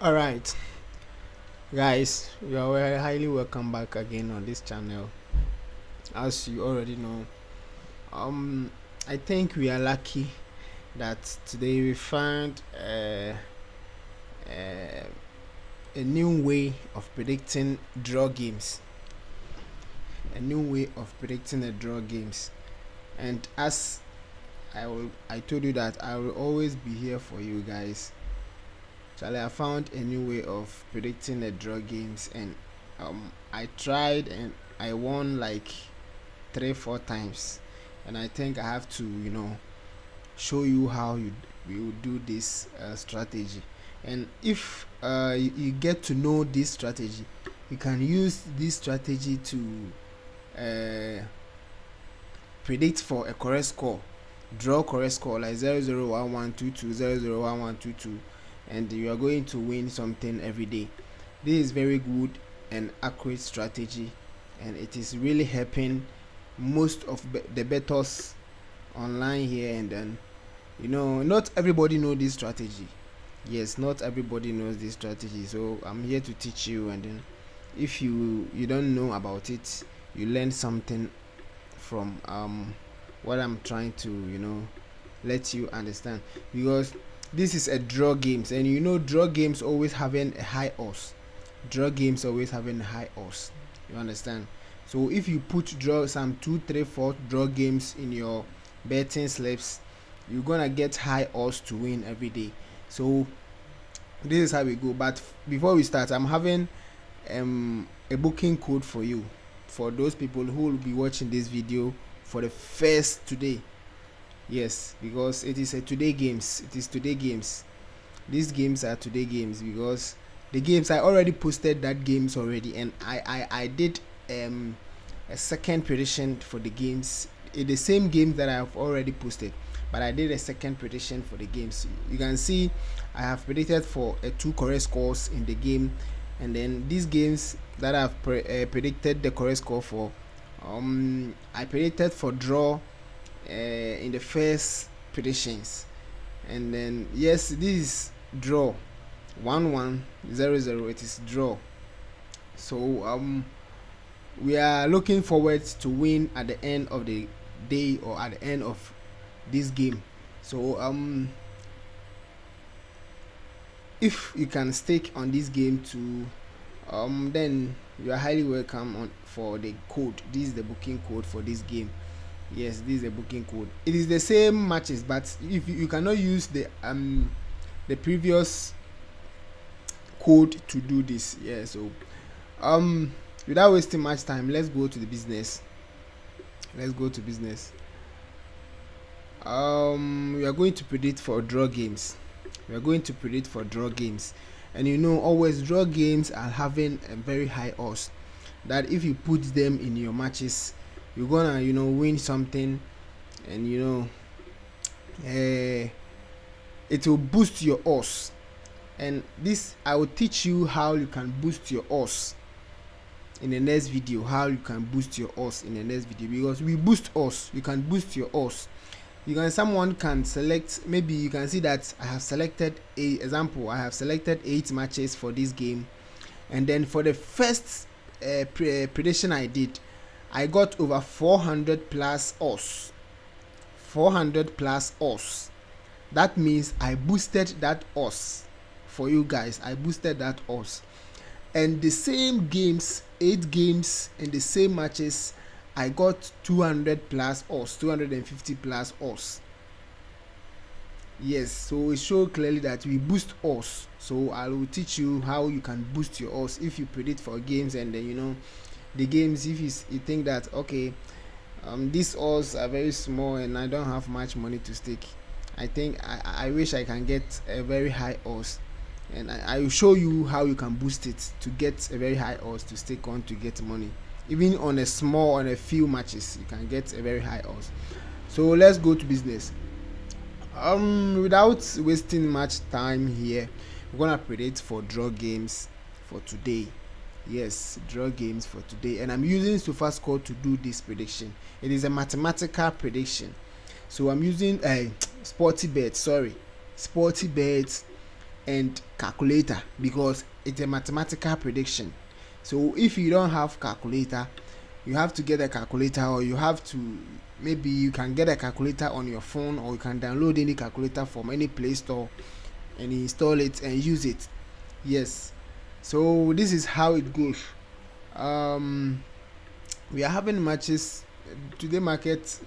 All right, guys, you are highly welcome back again on this channel. As you already know, um, I think we are lucky that today we found a new way of predicting draw games. A new way of predicting the draw games, and as I told you that I will always be here for you guys. Charlie, I found a new way of predicting the draw games, and I tried and I won like 3 4 times, and I think I have to show you how you do this strategy. And if you get to know this strategy, you can use this strategy to uh, predict for a correct score, draw correct score like 001122, 001122, and you are going to win something every day. This is very good and accurate strategy, and it is really helping most of the bettors online here. And then not everybody know this strategy. Yes, not everybody knows this strategy, so I'm here to teach you. And then if you don't know about it, you learn something from what I'm trying to let you understand, because this is a draw games, and draw games always having a high odds. Draw games always having a high odds, you understand. So if you put draw some 2 3 4 draw games in your betting slips, you're gonna get high odds to win every day. So this is how we go. But before we start, I'm having a booking code for you, for those people who will be watching this video for the first today. Yes, because it is a today games. It is today games. These games are today games, because the games I already posted that games already, and I did a second prediction for the games. The same game that I have already posted, but I did a second prediction for the games. You can see I have predicted for two correct scores in the game, and then these games that I've predicted the correct score for, I predicted for draw in the first predictions. And then yes, this is draw 1100. It is draw. So we are looking forward to win at the end of the day, or at the end of this game. So if you can stake on this game too, then you are highly welcome on for the code. This is the booking code for this game. Yes, this is the booking code. It is the same matches, but if you cannot use the previous code to do this. Yeah, so without wasting much time, let's go to the business. Let's go to business. We are going to predict for draw games. We are going to predict for draw games, and always draw games are having a very high odds that if you put them in your matches, you're gonna win something. And it will boost your odds. And this I will teach you how you can boost your odds in the next video. How you can boost your odds in the next video, because we boost odds, you can boost your odds. Someone can select, maybe you can see that I have selected I have selected 8 matches for this game, and then for the first prediction I did, I got over 400 plus odds. 400 plus odds. That means I boosted that odds for you guys. I boosted that odds. And the same games, 8 games in the same matches, I got 200 plus odds, 250 plus odds. Yes, so it shows clearly that we boost odds. So I will teach you how you can boost your odds if you predict for games. And then the games, if you think that okay, these odds are very small and I don't have much money to stake, I think I wish I can get a very high odds, and I will show you how you can boost it to get a very high odds to stake on to get money. Even on a few matches, you can get a very high odds. So let's go to business. Without wasting much time here, we're gonna predict for draw games for today. Yes, draw games for today, and I'm using SofaScore to do this prediction. It is a mathematical prediction, so I'm using a sporty bet and calculator, because it's a mathematical prediction. So if you don't have calculator, you have to get a calculator, or you have to, maybe you can get a calculator on your phone, or you can download any calculator from any Play Store and install it and use it. Yes, so this is how it goes. We are having matches today. Market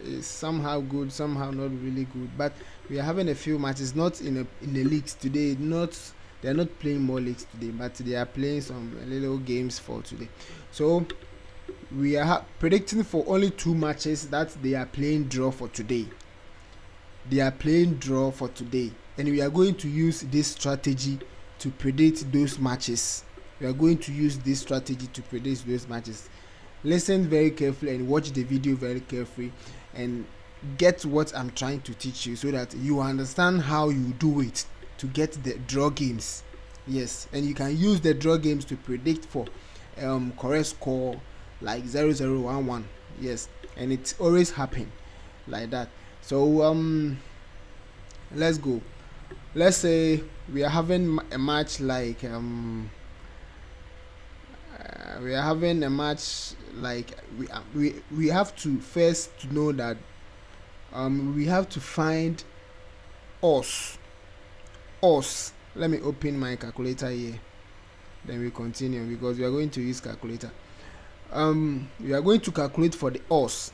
is somehow good, somehow not really good, but we are having a few matches, not in the leagues today. Not They are not playing more leagues today, but they are playing some little games for today. So we are predicting for only 2 matches that they are playing draw for today. They are playing draw for today, and we are going to use this strategy to predict those matches. We are going to use this strategy to predict those matches. Listen very carefully and watch the video very carefully and get what I'm trying to teach you, so that you understand how you do it to get the draw games. Yes, and you can use the draw games to predict for correct score, like 0-0-1-1. Yes, and it's always happen like that. So let's go. Let's say we are having a match like we have to first to know that we have to find odds. Let me open my calculator here, then we continue, because we are going to use calculator. We are going to calculate for the odds,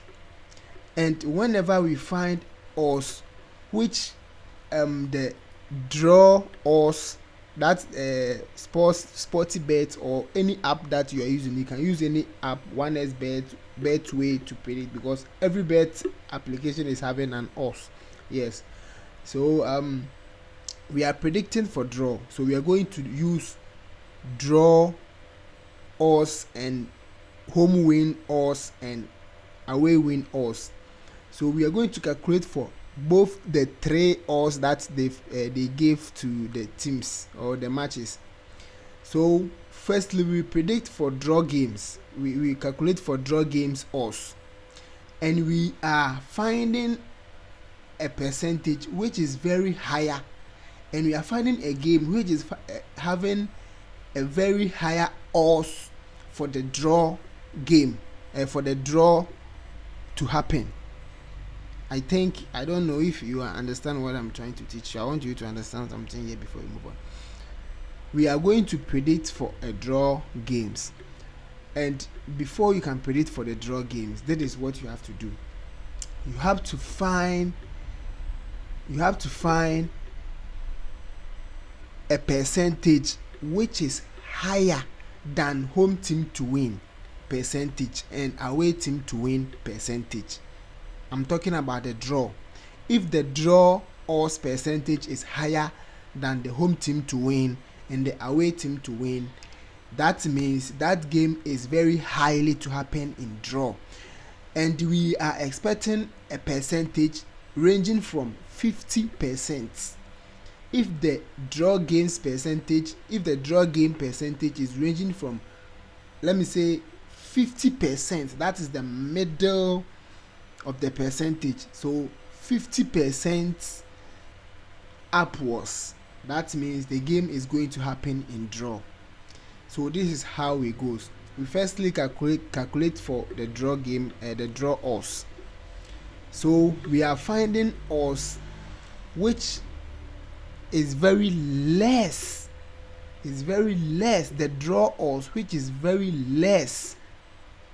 and whenever we find odds which the draw odds, that sporty bet, or any app that you are using, you can use any app, 1xbet, betway, to predict, because every bet application is having an odds. Yes, so we are predicting for draw, so we are going to use draw odds and home win odds and away win odds. So we are going to calculate for both the 3 odds that they gave to the teams or the matches. So firstly, we predict for draw games. We calculate for draw games odds, and we are finding a percentage which is very higher, and we are finding a game which is having a very higher odds for the draw game, for the draw to happen. I don't know if you understand what I'm trying to teach you. I want you to understand something here before we move on. We are going to predict for a draw games, and before you can predict for the draw games, that is what you have to do. You have to find a percentage which is higher than home team to win percentage and away team to win percentage. I'm talking about the draw. If the draw odds percentage is higher than the home team to win and the away team to win, that means that game is very highly to happen in draw, and we are expecting a percentage ranging from 50%. If the draw game percentage is ranging from, let me say, 50%, that is the middle of the percentage. So 50% upwards, that means the game is going to happen in draw. So this is how it goes. We firstly calculate for the draw game, the draw odds. So we are finding odds which is very less. The draw odds which is very less.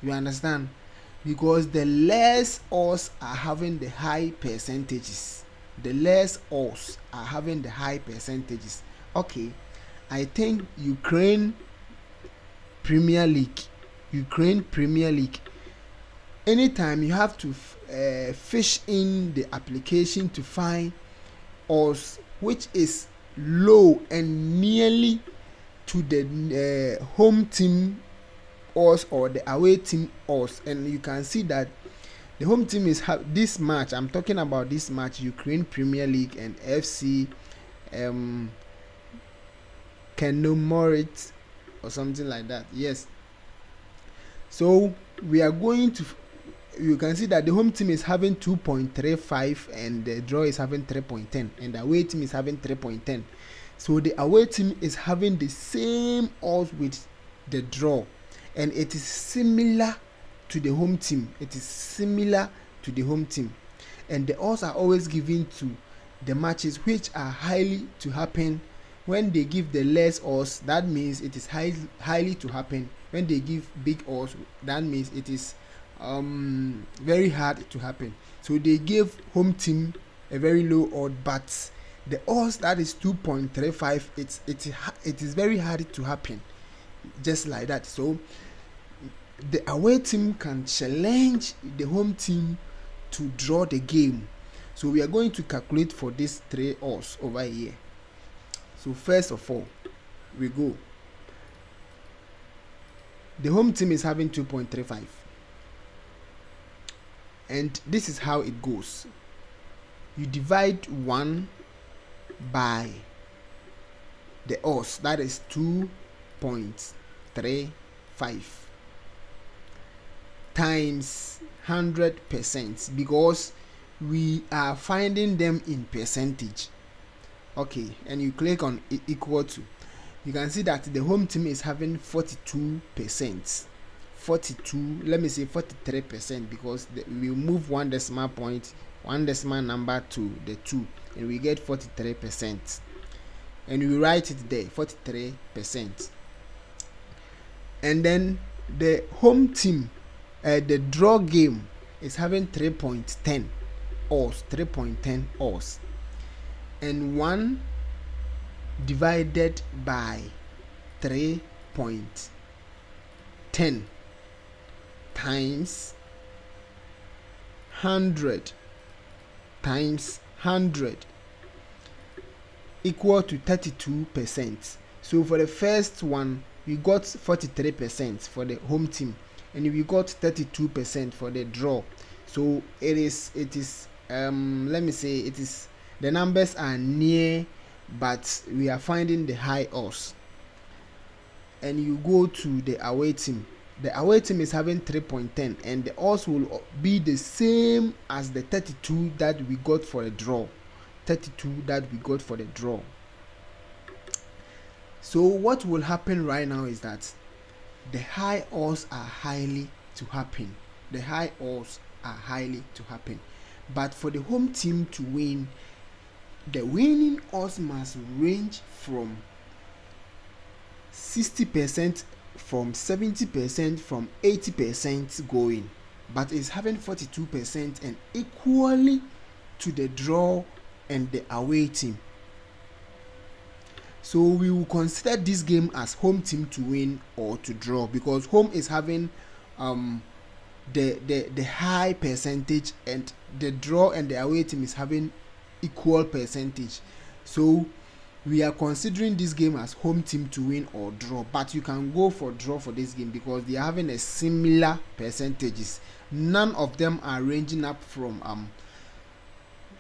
You understand? Because the less odds are having the high percentages. Okay, I think Ukraine Premier League. Anytime you have to fish in the application to find odds which is low and nearly to the home team odds or the away team odds, and you can see that the home team is this match. I'm talking about this match, Ukraine Premier League and FC Kenomorit or something like that. Yes. So we are going to. You can see that the home team is having 2.35 and the draw is having 3.10 and the away team is having 3.10. So the away team is having the same odds with the draw, and it is similar to the home team. It is similar to the home team, and the odds are always given to the matches which are highly to happen. When they give the less odds, that means it is highly to happen. When they give big odds, that means it is very hard to happen. So they gave home team a very low odd, but the odds that is 2.35, it is very hard to happen, just like that. So the away team can challenge the home team to draw the game. So we are going to calculate for these three odds over here. So first of all, we go. The home team is having 2.35, and this is how it goes. You divide 1 by the odds, that is 2.35 times 100%, because we are finding them in percentage. Okay, and you click on equal to. You can see that the home team is having 42%. 42, let me say 43%, because we move 1 decimal point, 1 decimal number to the 2, and we get 43%. And we write it there, 43%. And then the home team, the draw game, is having 3.10 odds, 3.10 odds. And 1 divided by 3.10 times 100 times 100 equal to 32%. So for the first one, we got 43% for the home team, and we got 32% for the draw. So it is let me say it is, the numbers are near, but we are finding the high odds. And you go to the away team. The away team is having 3.10, and the odds will be the same as the 32 that we got for the draw. 32 that we got for the draw. So what will happen right now is that the high odds are highly to happen. The high odds are highly to happen. But for the home team to win, the winning odds must range from 60%, from 70%, from 80% going. But it's having 42% and equally to the draw and the away team. So we will consider this game as home team to win or to draw, because home is having the high percentage, and the draw and the away team is having equal percentage. So we are considering this game as home team to win or draw, but you can go for draw for this game because they are having a similar percentages. None of them are ranging up from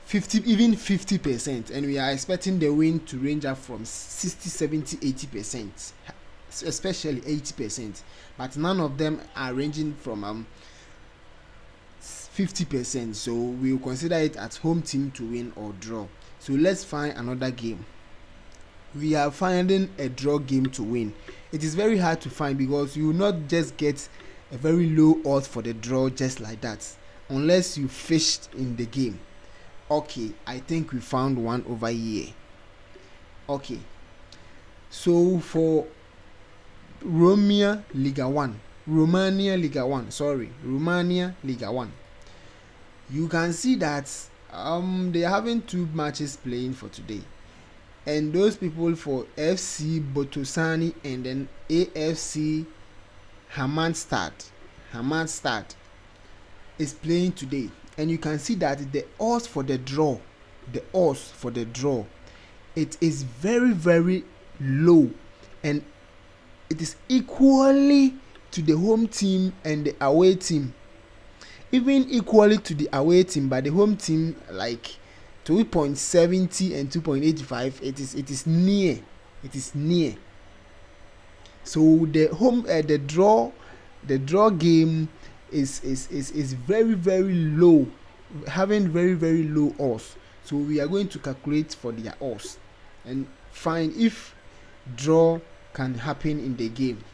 50%, and we are expecting the win to range up from 60, 70, 80%, especially 80%, but none of them are ranging from 50%. So we will consider it as home team to win or draw. So let's find another game. We are finding a draw game to win. It is very hard to find because you will not just get a very low odds for the draw just like that unless you fished in the game. Okay, I think we found one over here. Okay, so for Romania Liga 1, you can see that they are having 2 matches playing for today, and those people for FC Botosani and then AFC Hammarstad is playing today, and you can see that the odds for the draw, it is very, very low, and it is equally to the home team and the away team, even equally to the away team, but the home team like 2.70 and 2.85. It is near. So the home the draw game is very, very low, having very, very low odds. So we are going to calculate for their odds, and find if draw can happen in the game.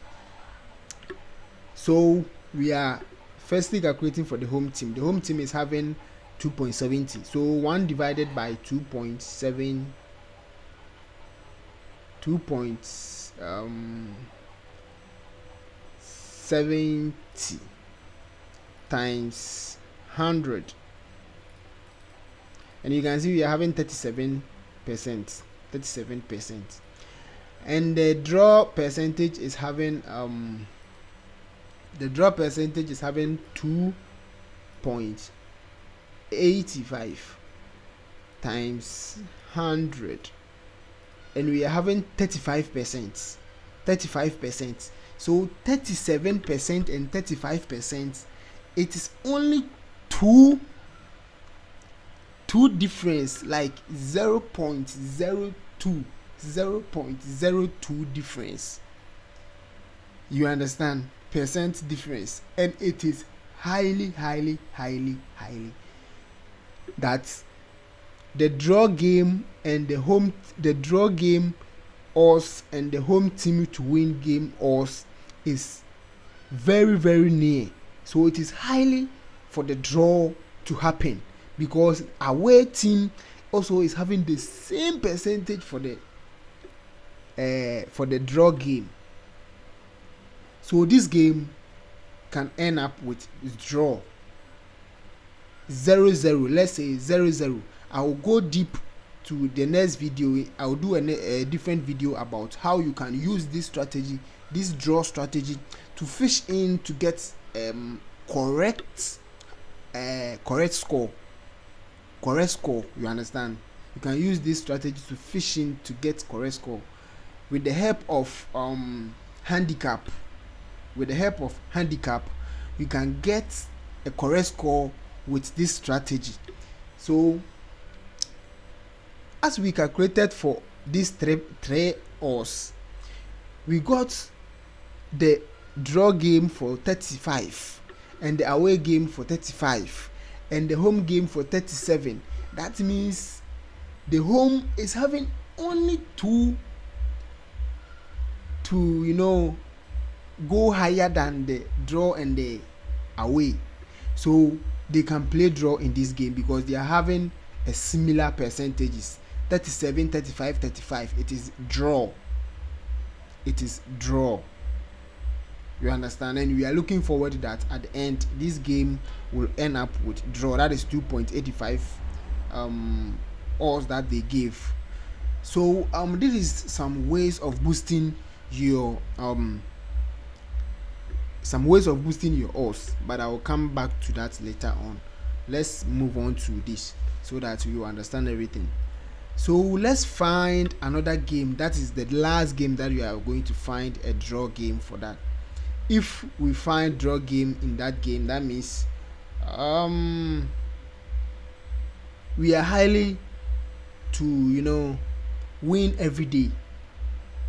So we are firstly calculating for the home team. The home team is having 2.70. So 1 divided by 2.70 times 100, and you can see we are having 37%, and the draw percentage is having 2.85 times 100, and we are having 35%. So 37% and 35%, it is only two difference, like 0.02 difference. You understand? Percent difference, and it is highly that the draw game and the draw game odds and the home team to win game odds is very near. So it is highly for the draw to happen, because away team also is having the same percentage for the draw game. So this game can end up with draw 0-0. Let's say 0-0. I will go deep to the next video. I will do a different video about how you can use this strategy, this draw strategy, to fish in to get correct score. You understand? You can use this strategy to fish in to get correct score with the help of handicap. With the help of handicap, you can get a correct score with this strategy. So as we calculated for these three odds, we got the draw game for 35, and the away game for 35, and the home game for 37. That means the home is having only two to go higher than the draw and the away. So they can play draw in this game because they are having a similar percentages, 37, 35, 35. It is draw. You understand? And we are looking forward that at the end this game will end up with draw. That is 2.85 odds that they gave. So this is some ways of boosting your odds, but I will come back to that later on. Let's move on to this so that you understand everything. So let's find another game. That is the last game that we are going to find a draw game for that. If we find draw game in that game, that means we are highly to win every day,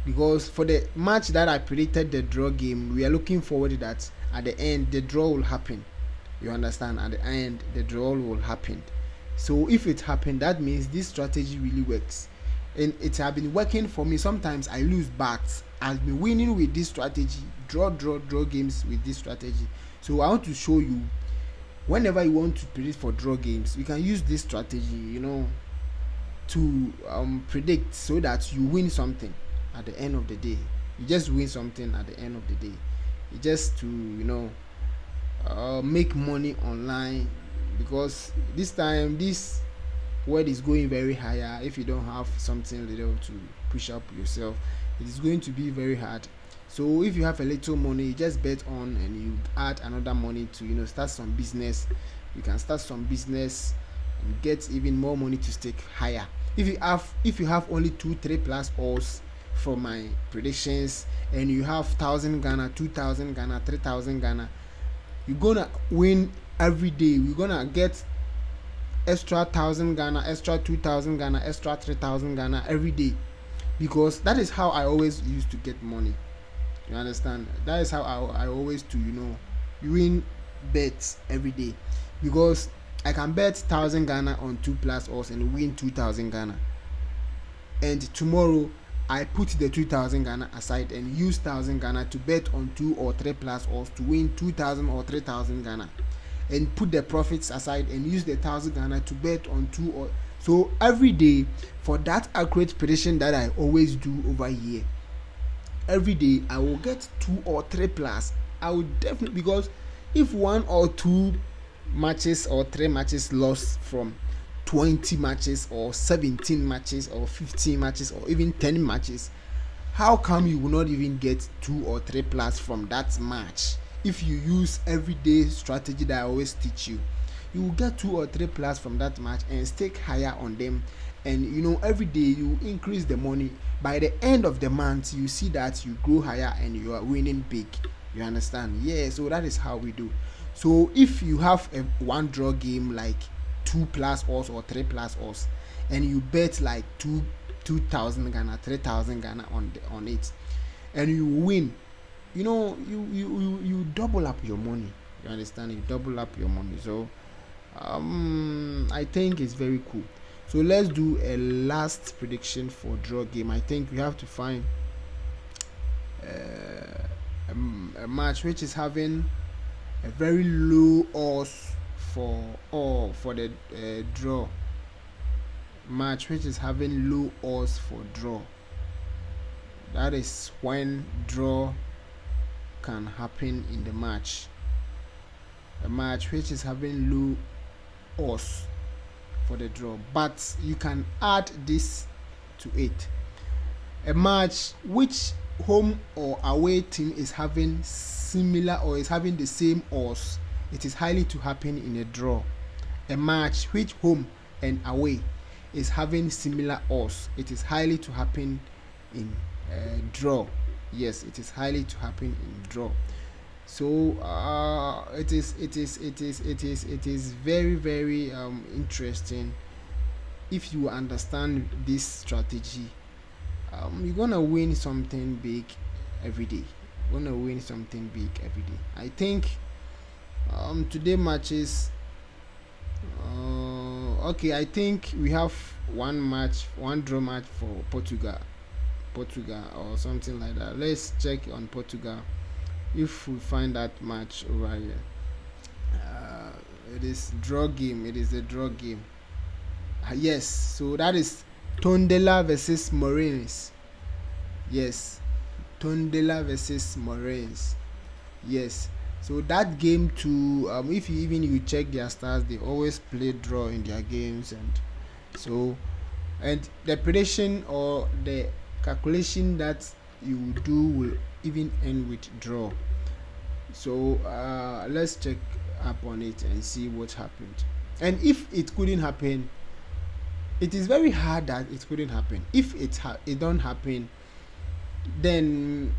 because for the match that I predicted, the draw game, we are looking forward to that at the end the draw will happen. You understand? At the end the draw will happen. So if it happened, that means this strategy really works, and it has been working for me. Sometimes I lose, but I've been winning with this strategy, draw games with this strategy. So I want to show you, whenever you want to predict for draw games, you can use this strategy to predict, so that you win something at the end of the day. You just win something at the end of the day. You just to make money online, because this time this world is going very higher. If you don't have something little to push up yourself, it is going to be very hard. So if you have a little money, you just bet on and you add another money to start some business. You can start some business and get even more money to stake higher. If you have only 2-3 plus odds for my predictions, and you have 1,000 Ghana, 2,000 Ghana, 3,000 Ghana, you're gonna win every day. We're gonna get extra 1,000 Ghana, extra 2,000 Ghana, extra 3,000 Ghana every day, because that is how I always used to get money. You understand? That is how I always win bets every day, because I can bet 1,000 Ghana on 2 plus odds and win 2,000 Ghana. and tomorrow I put the 2,000 Ghana aside and use 1,000 Ghana to bet on 2 or 3 plus odds to win 2,000 or 3,000 Ghana, and put the profits aside and use the 1,000 Ghana to bet on 2 or so every day. For that accurate prediction that I always do over here, every day I will get 2 or 3 plus. I will definitely, because if 1 or 2 matches or 3 matches lost from 20 matches or 17 matches or 15 matches or even 10 matches, how come you will not even get 2 or 3 plus from that match? If you use everyday strategy that I always teach you, you will get 2 or 3 plus from that match and stake higher on them. And every day you increase the money. By the end of the month, you see that you grow higher and you are winning big. You understand? Yeah, so that is how we do. So if you have a one draw game like 2 plus odds or 3 plus odds, and you bet like 2,000 Ghana, 3,000 Ghana on it, and you win, you double up your money. You understand? You double up your money. So I think it's very cool. So let's do a last prediction for draw game. I think we have to find a match which is having a very low odds for the draw. Match which is having low odds for draw. That is when draw can happen in the match. A match which is having low odds for the draw, but you can add this to it. A match which home or away team is having similar or is having the same odds, it is highly to happen in a draw. A match which home and away is having similar odds, it is highly to happen in draw. Yes, it is highly to happen in draw. So it is very, very interesting. If you understand this strategy, you're gonna win something big every day. I think today matches, okay, I think we have one draw match for Portugal or something like that. Let's check on Portugal if we find that match over here. It is a draw game. Yes, so that is Tondela versus Moraines. Yes, Tondela versus Moraines. Yes, so that game too, if you check their stats, they always play draw in their games. And the prediction or the calculation that you do will even end with draw. So let's check up on it and see what happened. And if it couldn't happen, it is very hard that it couldn't happen. If it don't happen, then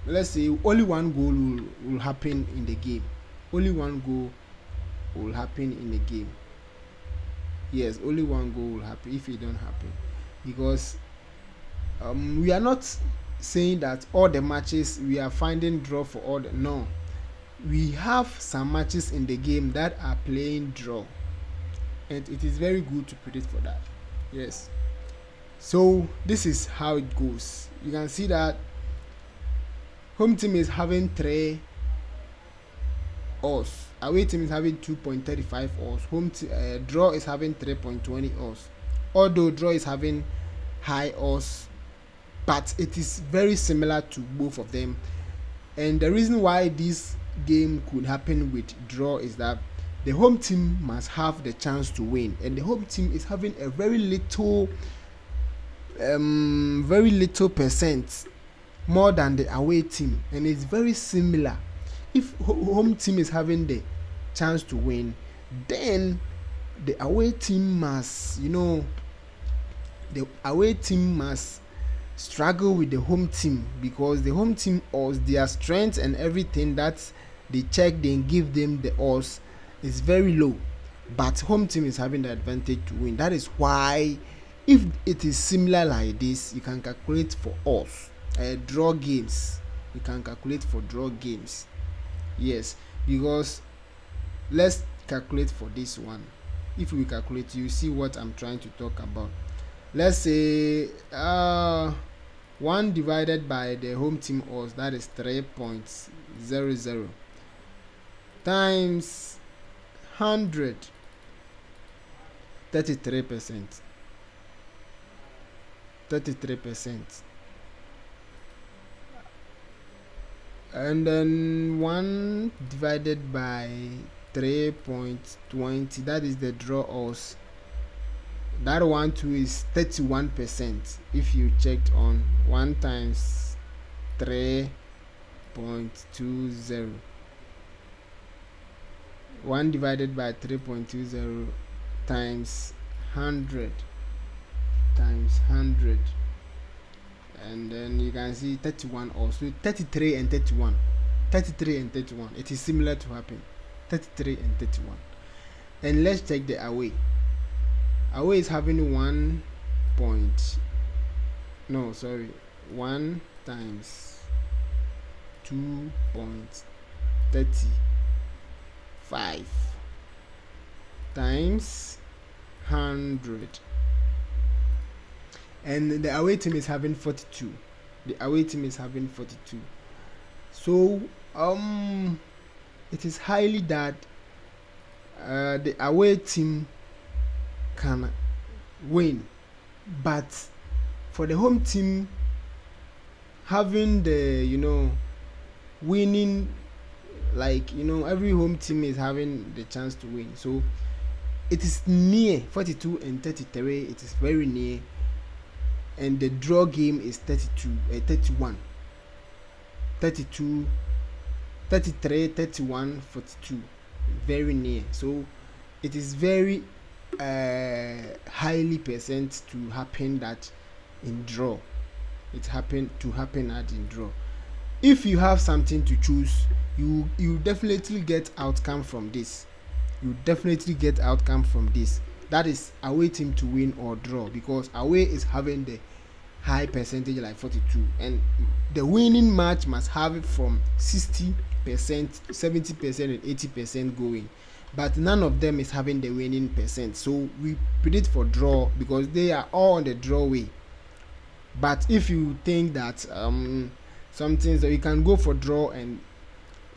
let's say only one goal will happen in the game. Only one goal will happen in the game. Yes, only one goal will happen if it don't happen, because we are not saying that all the matches we are finding draw for all the, no, we have some matches in the game that are playing draw, and it is very good to predict for that. Yes, so this is how it goes. You can see that home team is having 3 odds, away team is having 2.35 odds, draw is having 3.20 odds, although draw is having high odds, but it is very similar to both of them. And the reason why this game could happen with draw is that the home team must have the chance to win, and the home team is having a very little percent more than the away team, and it's very similar. If home team is having the chance to win, then the away team must, struggle with the home team, because the home team odds, their strength and everything that they check, they give them the odds is very low, but home team is having the advantage to win. That is why if it is similar like this, you can calculate for odds. Draw games, you can calculate for draw games. Yes, because let's calculate for this one. If we calculate, you see what I'm trying to talk about. let's say 1 divided by the home team odds, that is 3.00, times 100, 33%. 33%. And then 1 divided by 3.20, that is the draw odds. That one too is 31%. If you checked on 1 times 3.20, 1 divided by 3.20 times 100, and then you can see 31, also 33 and 31. It is similar to happen. 33 and 31. And let's check the away. Away is having 1 times 2.35 times 100, and the away team is having 42. So it is highly that the away team can win, but for the home team having the winning, like every home team is having the chance to win, so it is near 42 and 33. It is very near, and the draw game is 31, 32, 33, 31, 42, very near. So it is very highly percent to happen that in draw. It happened to happen at in draw. If you have something to choose, you definitely get outcome from this. That is away team to win or draw, because away is having the high percentage like 42, and the winning match must have it from 60%, 70% and 80% going, but none of them is having the winning percent. So we predict for draw because they are all on the draw way. But if you think that something, so you can go for draw, and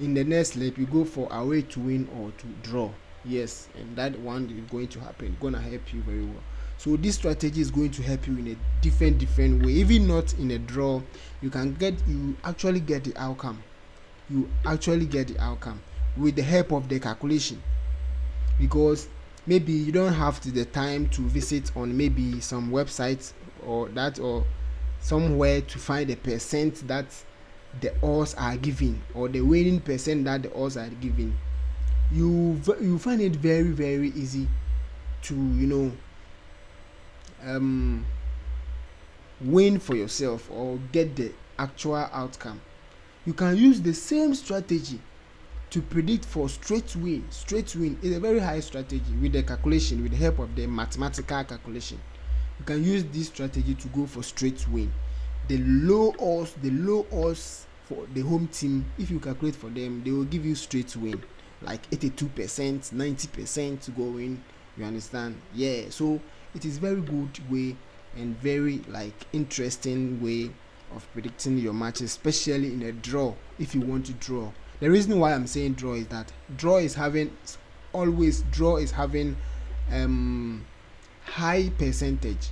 in the next leg you go for away to win or to draw. Yes, and that one is going to happen, gonna help you very well. So this strategy is going to help you in a different way. Even not in a draw, you actually get the outcome. With the help of the calculation, because maybe you don't have the time to visit on maybe some websites or somewhere to find the percent that the odds are giving, or the winning percent that the odds are giving. You find it very, very easy to win for yourself or get the actual outcome. You can use the same strategy to predict for straight win. Straight win is a very high strategy with the calculation, with the help of the mathematical calculation. You can use this strategy to go for straight win. The low odds for the home team, if you calculate for them, they will give you straight win, like 82%, 90% going. You understand? Yeah. So it is very good way and very interesting way of predicting your matches, especially in a draw. If you want to draw, the reason why I'm saying draw is that draw is having high percentage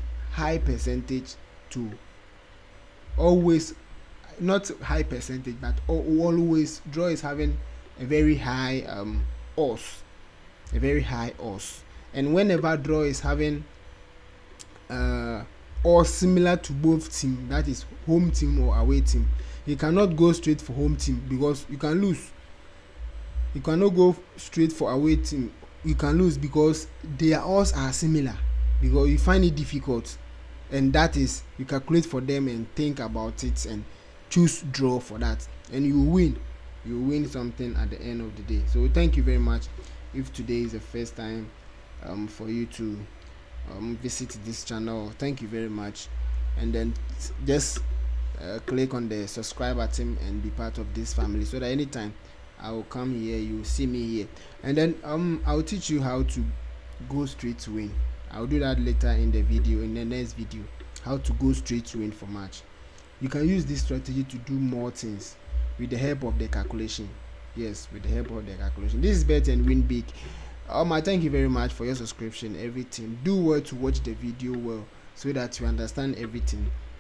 to always, not high percentage, but always draw is having a very high odds, and whenever draw is having or similar to both team, that is home team or away team, you cannot go straight for home team because you can lose. You cannot go straight for away team, you can lose because their odds are similar, because you find it difficult, and that is, you calculate for them and think about it and choose draw for that, and you win something at the end of the day. So thank you very much. If today is the first time for you to visit this channel, thank you very much, and then just click on the subscribe button and be part of this family, so that anytime I will come here, you see me here, and then I'll teach you how to go straight to win. I'll do that later in the video, in the next video, how to go straight to win for match. You can use this strategy to do more things with the help of the calculation. Yes, with the help of the calculation. This is Bet and Win Big. Thank you very much for your subscription, everything. Do well to watch the video well so that you understand everything.